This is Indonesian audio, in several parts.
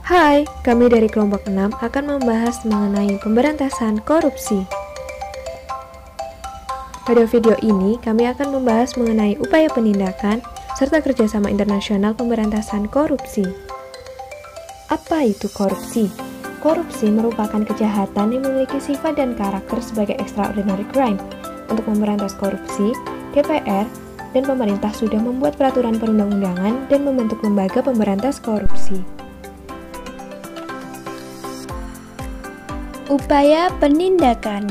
Hai, kami dari kelompok 6 akan membahas mengenai pemberantasan korupsi. Pada video ini, kami akan membahas mengenai upaya penindakan serta kerjasama internasional pemberantasan korupsi. Apa itu korupsi? Korupsi merupakan kejahatan yang memiliki sifat dan karakter sebagai extraordinary crime. Untuk memberantas korupsi, DPR dan pemerintah sudah membuat peraturan perundang-undangan dan membentuk lembaga pemberantas korupsi. Upaya penindakan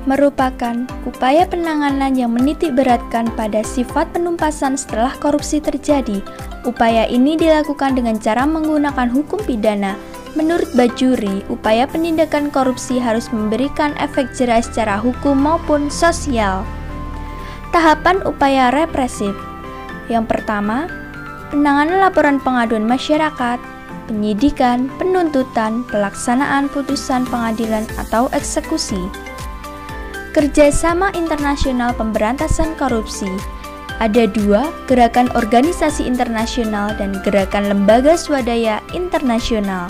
merupakan upaya penanganan yang menitik beratkan pada sifat penumpasan setelah korupsi terjadi. Upaya ini dilakukan dengan cara menggunakan hukum pidana. Menurut Bajuri, upaya penindakan korupsi harus memberikan efek jera secara hukum maupun sosial. Tahapan upaya represif. Yang pertama, penanganan laporan pengaduan masyarakat, penyidikan, penuntutan, pelaksanaan putusan pengadilan atau eksekusi. Kerjasama internasional pemberantasan korupsi. Ada dua, gerakan organisasi internasional dan gerakan lembaga swadaya internasional.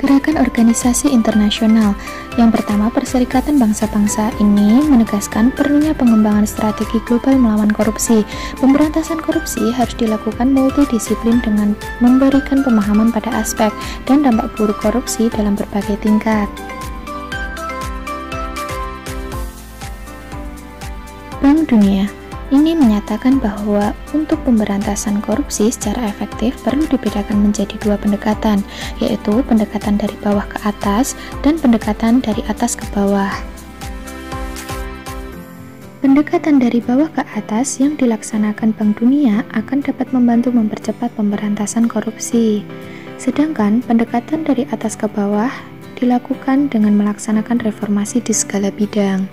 Gerakan organisasi internasional. Yang pertama, Perserikatan Bangsa-Bangsa ini menegaskan perlunya pengembangan strategi global melawan korupsi. Pemberantasan korupsi harus dilakukan multidisiplin dengan memberikan pemahaman pada aspek dan dampak buruk korupsi dalam berbagai tingkat. Bank Dunia ini menyatakan bahwa untuk pemberantasan korupsi secara efektif perlu dibedakan menjadi dua pendekatan, yaitu pendekatan dari bawah ke atas dan pendekatan dari atas ke bawah. Pendekatan dari bawah ke atas yang dilaksanakan Bank Dunia akan dapat membantu mempercepat pemberantasan korupsi. Sedangkan pendekatan dari atas ke bawah dilakukan dengan melaksanakan reformasi di segala bidang.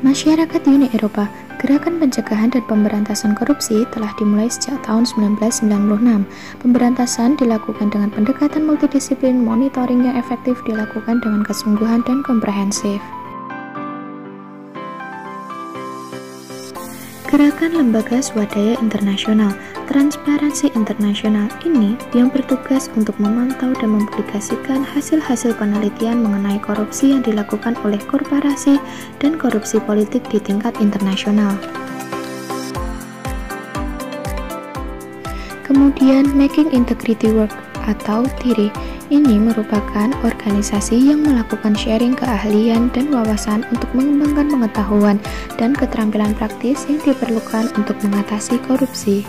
Masyarakat Uni Eropa, gerakan pencegahan dan pemberantasan korupsi telah dimulai sejak tahun 1996. Pemberantasan dilakukan dengan pendekatan multidisiplin, monitoring yang efektif dilakukan dengan kesungguhan dan komprehensif. Gerakan Lembaga Swadaya Internasional, Transparansi Internasional ini yang bertugas untuk memantau dan mempublikasikan hasil-hasil penelitian mengenai korupsi yang dilakukan oleh korporasi dan korupsi politik di tingkat internasional. Kemudian Making Integrity Work atau TIRI ini merupakan organisasi yang melakukan sharing keahlian dan wawasan untuk mengembangkan pengetahuan dan keterampilan praktis yang diperlukan untuk mengatasi korupsi.